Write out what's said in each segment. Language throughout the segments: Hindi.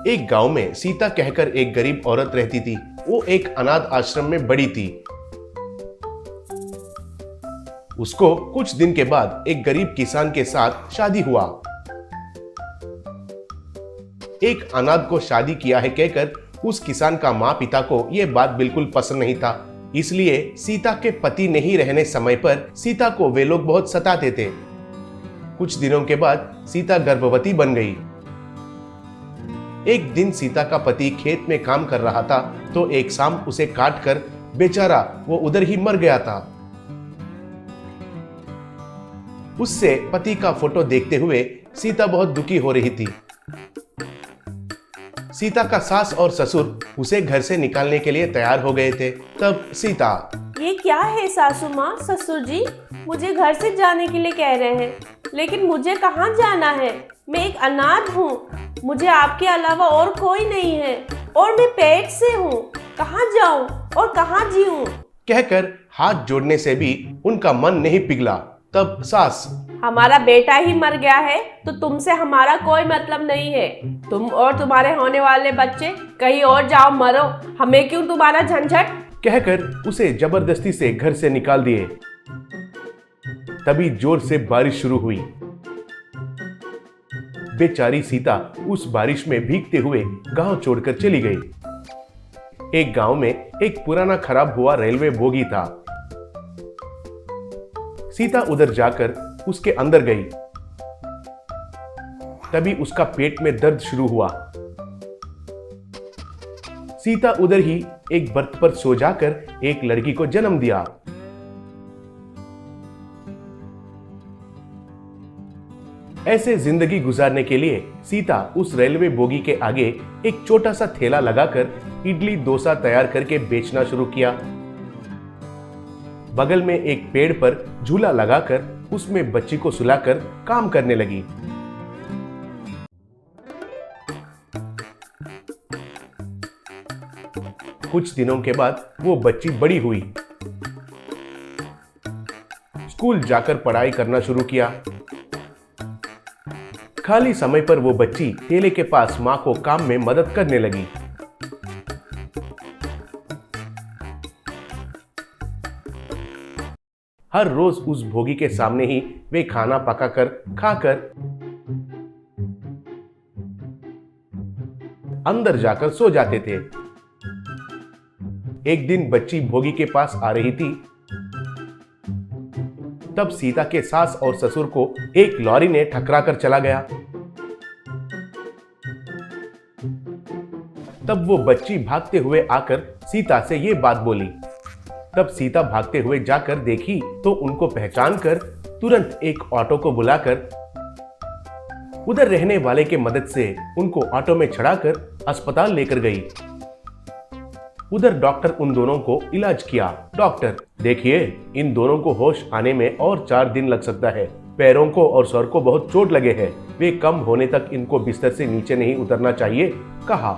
एक गांव में सीता कहकर एक गरीब औरत रहती थी। वो एक अनाथ आश्रम में बड़ी थी। उसको कुछ दिन के बाद एक गरीब किसान के साथ शादी हुआ। एक अनाथ को शादी किया है कहकर उस किसान का माँ पिता को यह बात बिल्कुल पसंद नहीं था। इसलिए सीता के पति नहीं रहने समय पर सीता को वे लोग बहुत सताते थे। कुछ दिनों के बाद सीता गर्भवती बन गई। एक दिन सीता का पति खेत में काम कर रहा था तो एक सांप उसे काट कर बेचारा वो उधर ही मर गया था। उससे पति का फोटो देखते हुए सीता बहुत दुखी हो रही थी। सीता का सास और ससुर उसे घर से निकालने के लिए तैयार हो गए थे। तब सीता, ये क्या है सासू माँ, ससुर जी मुझे घर से जाने के लिए कह रहे हैं, लेकिन मुझे कहाँ जाना है? मैं एक अनाथ हूँ, मुझे आपके अलावा और कोई नहीं है और मैं पेट से हूँ। कहाँ जाऊँ और कहाँ जीऊँ? कहकर हाथ जोड़ने से भी उनका मन नहीं पिघला। तब सास, हमारा बेटा ही मर गया है तो तुमसे हमारा कोई मतलब नहीं है। तुम और तुम्हारे होने वाले बच्चे कहीं और जाओ मरो, हमें क्यों तुम्हारा झंझट? कहकर उसे जबरदस्ती से घर से निकाल दिए। तभी जोर से बारिश शुरू हुई। बेचारी सीता उस बारिश में भीगते हुए गांव छोड़कर चली गई। एक गांव में एक पुराना खराब हुआ रेलवे बोगी था। सीता उधर जाकर उसके अंदर गई। तभी उसका पेट में दर्द शुरू हुआ। सीता उधर ही एक बर्थ पर सो जाकर एक लड़की को जन्म दिया। ऐसे जिंदगी गुजारने के लिए सीता उस रेलवे बोगी के आगे एक छोटा सा थैला लगाकर इडली डोसा तैयार करके बेचना शुरू किया। बगल में एक पेड़ पर झूला लगाकर उसमें बच्ची को सुलाकर काम करने लगी। कुछ दिनों के बाद वो बच्ची बड़ी हुई। स्कूल जाकर पढ़ाई करना शुरू किया। खाली समय पर वो बच्ची ठेले के पास मां को काम में मदद करने लगी। हर रोज उस भोगी के सामने ही वे खाना पकाकर खाकर अंदर जाकर सो जाते थे। एक दिन बच्ची भोगी के पास आ रही थी। तब सीता के सास और ससुर को एक लॉरी ने ठकरा कर चला गया। तब वो बच्ची भागते हुए आकर सीता से ये बात बोली। तब सीता भागते हुए जाकर देखी तो उनको पहचान कर तुरंत एक ऑटो को बुलाकर उधर रहने वाले के मदद से उनको ऑटो में चढ़ाकर अस्पताल लेकर गई। उधर डॉक्टर उन दोनों को इलाज किया। डॉक्टर, देखिए इन दोनों को होश आने में और 4 दिन लग सकता है। पैरों को और सर को बहुत चोट लगे हैं। वे कम होने तक इनको बिस्तर से नीचे नहीं उतरना चाहिए, कहा।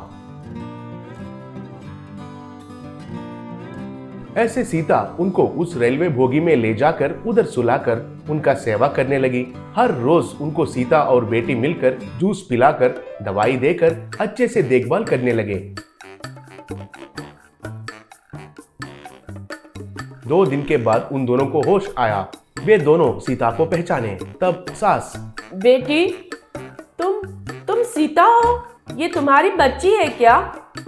ऐसे सीता उनको उस रेलवे बोगी में ले जाकर उधर सुलाकर उनका सेवा करने लगी। हर रोज उनको सीता और बेटी मिलकर जूस पिलाकर दवाई देकर अच्छे से देखभाल करने लगे। 2 दिन के बाद उन दोनों को होश आया। वे दोनों सीता को पहचाने। तब सास, बेटी तुम सीता हो? ये तुम्हारी बच्ची है क्या?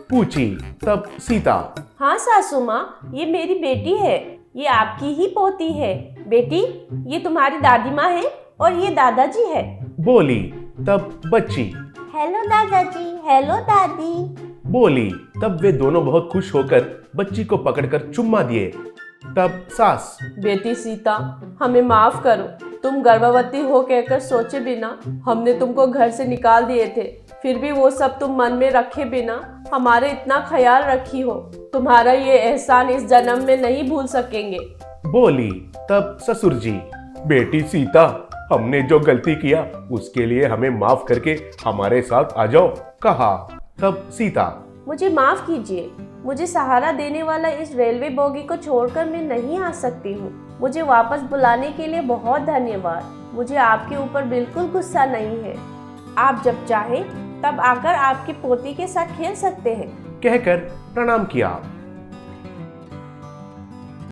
पूछी। तब सीता, हाँ सासू माँ, ये मेरी बेटी है, ये आपकी ही पोती है। बेटी, ये तुम्हारी दादी माँ है और ये दादाजी है, बोली। तब बच्ची, हेलो दादाजी, हेलो दादी, बोली। तब वे दोनों बहुत खुश होकर बच्ची को पकड़कर चुम्मा दिए। तब सास, बेटी सीता, हमें माफ करो। तुम गर्भवती हो कहकर सोचे बिना हमने तुमको घर से निकाल दिए थे, फिर भी वो सब तुम मन में रखे बिना हमारे इतना ख्याल रखी हो। तुम्हारा ये एहसान इस जन्म में नहीं भूल सकेंगे, बोली। तब ससुर जी, बेटी सीता, हमने जो गलती किया उसके लिए हमें माफ करके हमारे साथ आ जाओ, कहा। तब सीता, मुझे माफ कीजिए, मुझे सहारा देने वाला इस रेलवे बोगी को छोड़कर मैं नहीं आ सकती हूँ। मुझे वापस बुलाने के लिए बहुत धन्यवाद। मुझे आपके ऊपर बिल्कुल गुस्सा नहीं है। आप जब चाहे तब आकर आपकी पोती के साथ खेल सकते हैं। कहकर प्रणाम किया।